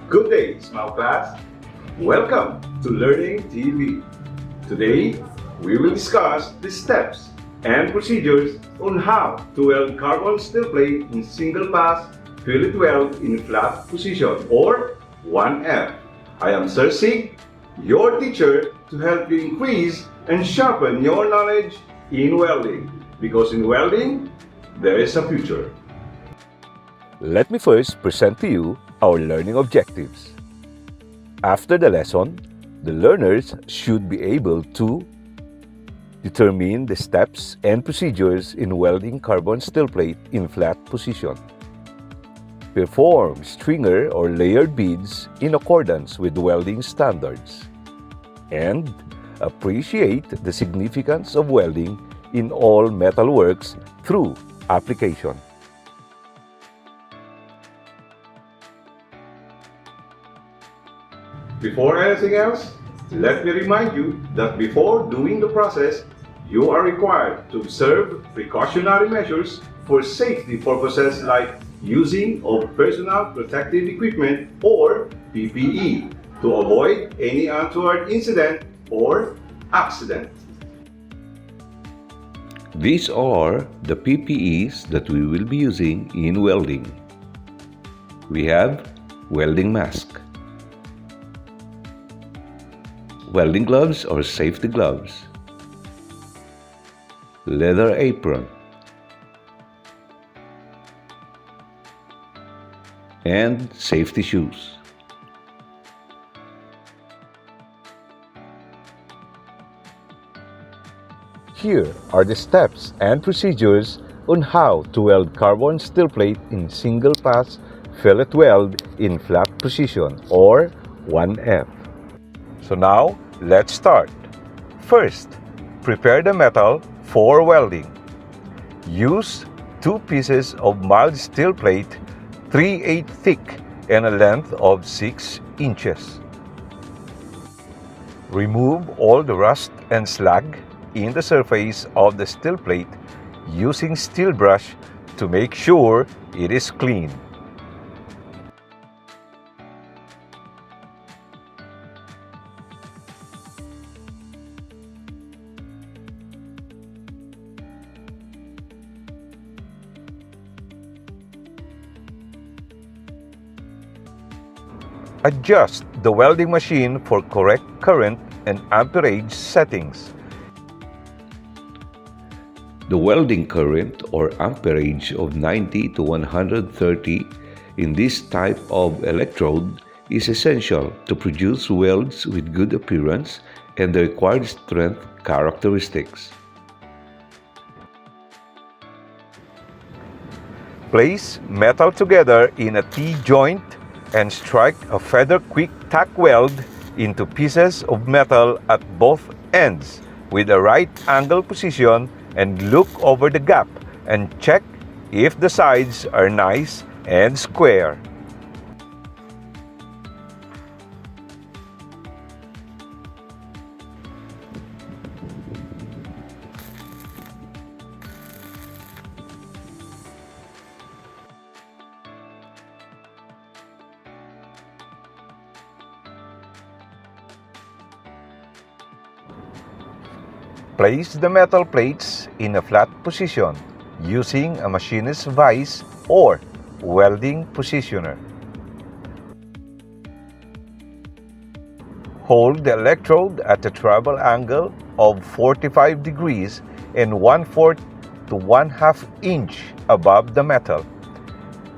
Good day, Smaw class. Welcome to Learning TV. Today, we will discuss the steps and procedures on how to weld carbon steel plate in single pass fillet weld in flat position or 1F. I am Sir Sig, your teacher to help you increase and sharpen your knowledge in welding. Because in welding, there is a future. Let me first present to you our learning objectives. After the lesson, the learners should be able to determine the steps and procedures in welding carbon steel plate in flat position, perform stringer or layered beads in accordance with welding standards, and appreciate the significance of welding in all metalworks through application. Before anything else, let me remind you that before doing the process, you are required to observe precautionary measures for safety purposes like using of personal protective equipment or PPE to avoid any untoward incident or accident. These are the PPEs that we will be using in welding. We have welding mask, welding gloves or safety gloves, leather apron, and safety shoes. Here are the steps and procedures on how to weld carbon steel plate in single pass fillet weld in flat position or 1F. So now, let's start. First, prepare the metal for welding. Use 2 pieces of mild steel plate 3/8 thick and a length of 6 inches. Remove all the rust and slag in the surface of the steel plate using steel brush to make sure it is clean. Adjust the welding machine for correct current and amperage settings. The welding current or amperage of 90 to 130 in this type of electrode is essential to produce welds with good appearance and the required strength characteristics. Place metal together in a T-joint and strike a feather quick tack weld into pieces of metal at both ends with a right angle position, and look over the gap and check if the sides are nice and square. Place the metal plates in a flat position using a machinist's vise or welding positioner. Hold the electrode at a travel angle of 45 degrees and 1/4 to 1/2 inch above the metal.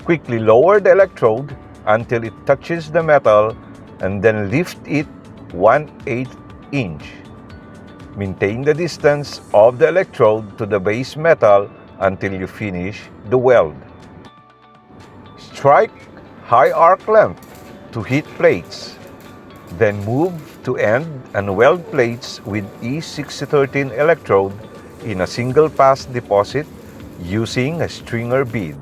Quickly lower the electrode until it touches the metal and then lift it 1/8 inch. Maintain the distance of the electrode to the base metal until you finish the weld. Strike high arc length to hit plates. Then move to end and weld plates with E6013 electrode in a single pass deposit using a stringer bead.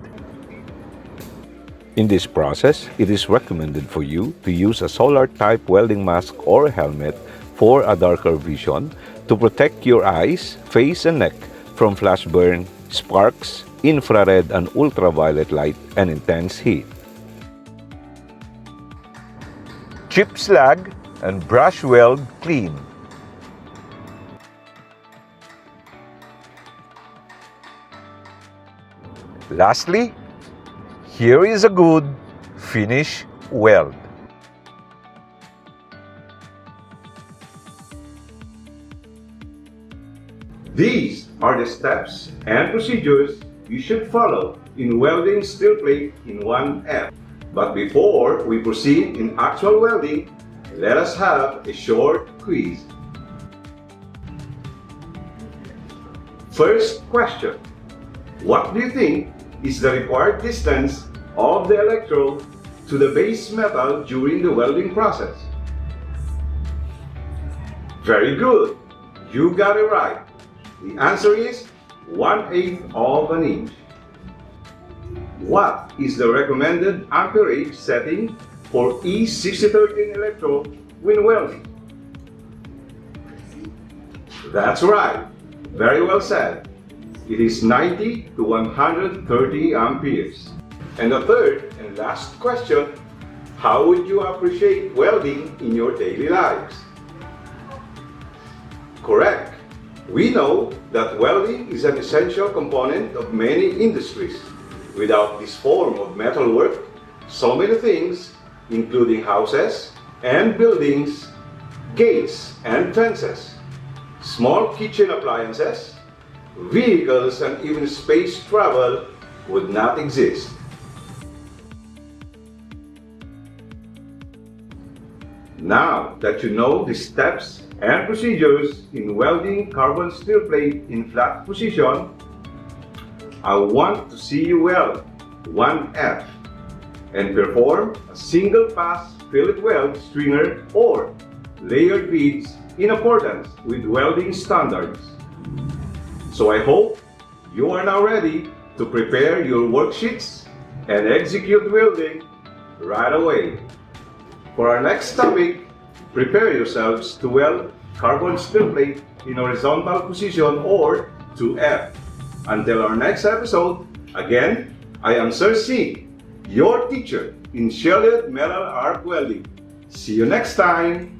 In this process, it is recommended for you to use a solar type welding mask or helmet for a darker vision to protect your eyes, face, and neck from flash burn, sparks, infrared and ultraviolet light, and intense heat. chip slag, and brush weld clean. Lastly, here is a good finish weld. These are the steps and procedures you should follow in welding steel plate in 1F. But before we proceed in actual welding, let us have a short quiz. First question. What do you think is the required distance of the electrode to the base metal during the welding process? Very good. You got it right. The answer is 1/8 of an inch. What is the recommended amperage setting for E6013 electrode when welding? That's right. Very well said. It is 90 to 130 amperes. And the third and last question, how would you appreciate welding in your daily lives? Correct. We know that welding is an essential component of many industries. Without this form of metalwork, so many things, including houses and buildings, gates and fences, small kitchen appliances, vehicles, and even space travel would not exist. Now that you know the steps and procedures in welding carbon steel plate in flat position, I want to see you weld 1F and perform a single pass fillet weld stringer or layered beads in accordance with welding standards. So I hope you are now ready to prepare your worksheets and execute welding right away. For our next topic, prepare yourselves to weld carbon steel plate in horizontal position or 2F. Until our next episode, again, I am Sir C, your teacher in shielded metal arc welding. See you next time!